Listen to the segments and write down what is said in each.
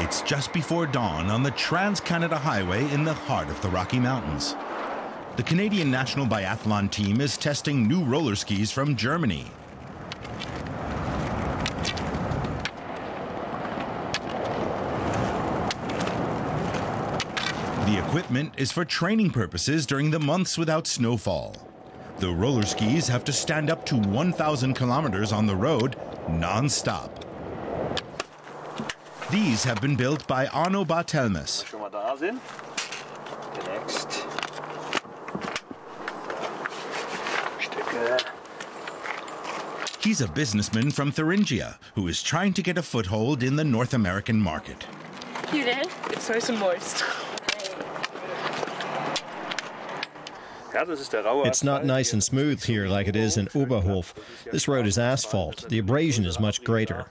It's just before dawn on the Trans-Canada Highway in the heart of the Rocky Mountains. The Canadian National Biathlon team is testing new roller skis from Germany. The equipment is for training purposes during the months without snowfall. The roller skis have to stand up to 1,000 kilometers on the road non-stop. These have been built by Arno Barthelmes. He's a businessman from Thuringia who is trying to get a foothold in the North American market. It's nice and moist. It's not nice and smooth here like it is in Oberhof. This road is asphalt. The abrasion is much greater.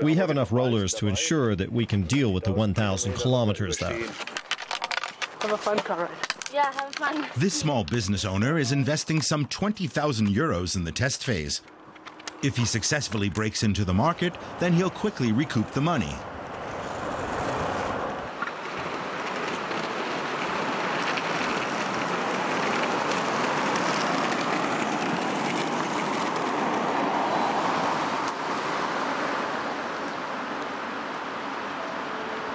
We have enough rollers to ensure that we can deal with the 1,000 kilometers, though. Have a fun car ride. Yeah, have fun. This small business owner is investing some 20,000 euros in the test phase. If he successfully breaks into the market, then he'll quickly recoup the money.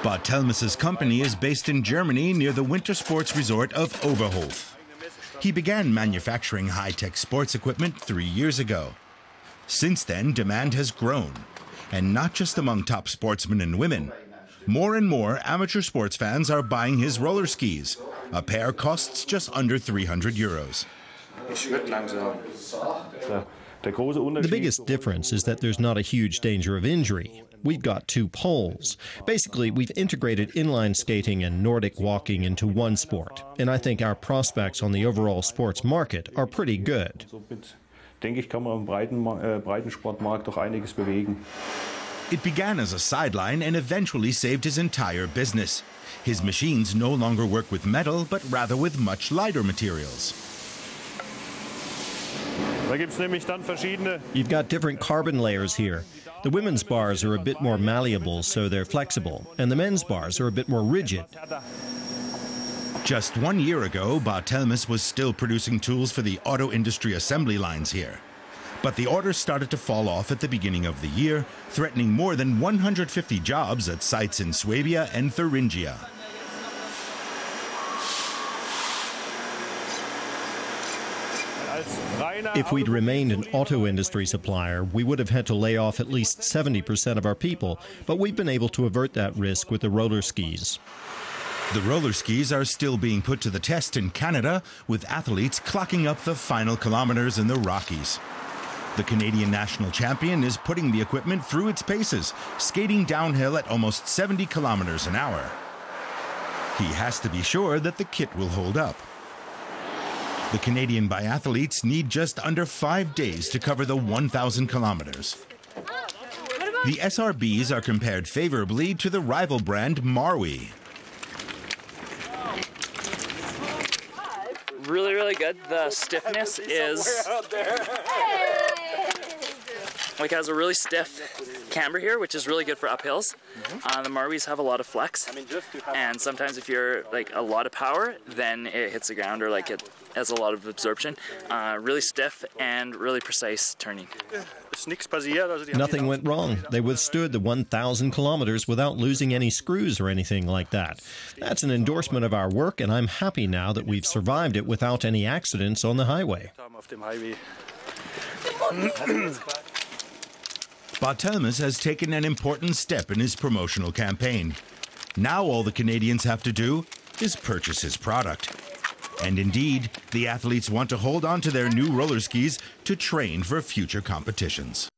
Barthelmes' company is based in Germany near the winter sports resort of Oberhof. He began manufacturing high-tech sports equipment 3 years ago. Since then, demand has grown, and not just among top sportsmen and women. More and more amateur sports fans are buying his roller skis. A pair costs just under 300 euros. The biggest difference is that there's not a huge danger of injury. We've got 2 poles. Basically, we've integrated inline skating and Nordic walking into one sport, and I think our prospects on the overall sports market are pretty good. It began as a sideline and eventually saved his entire business. His machines no longer work with metal, but rather with much lighter materials. You've got different carbon layers here. The women's bars are a bit more malleable, so they're flexible, and the men's bars are a bit more rigid. Just 1 year ago, Barthelmes was still producing tools for the auto industry assembly lines here. But the orders started to fall off at the beginning of the year, threatening more than 150 jobs at sites in Swabia and Thuringia. If we'd remained an auto industry supplier, we would have had to lay off at least 70% of our people, but we've been able to avert that risk with the roller skis. The roller skis are still being put to the test in Canada, with athletes clocking up the final kilometers in the Rockies. The Canadian national champion is putting the equipment through its paces, skating downhill at almost 70 kilometers an hour. He has to be sure that the kit will hold up. The Canadian biathletes need just under 5 days to cover the 1,000 kilometers. The SRBs are compared favorably to the rival brand Marwi. Really, really good. The stiffness is like has a really stiff camber here, which is really good for uphills. The Marwis have a lot of flex, and sometimes if you're like a lot of power, then it hits the ground or like it has a lot of absorption. Really stiff and really precise turning. Nothing went wrong. They withstood the 1,000 kilometers without losing any screws or anything like that. That's an endorsement of our work, and I'm happy now that we've survived it without any accidents on the highway. Barthelmes has taken an important step in his promotional campaign. Now all the Canadians have to do is purchase his product. And indeed, the athletes want to hold on to their new roller skis to train for future competitions.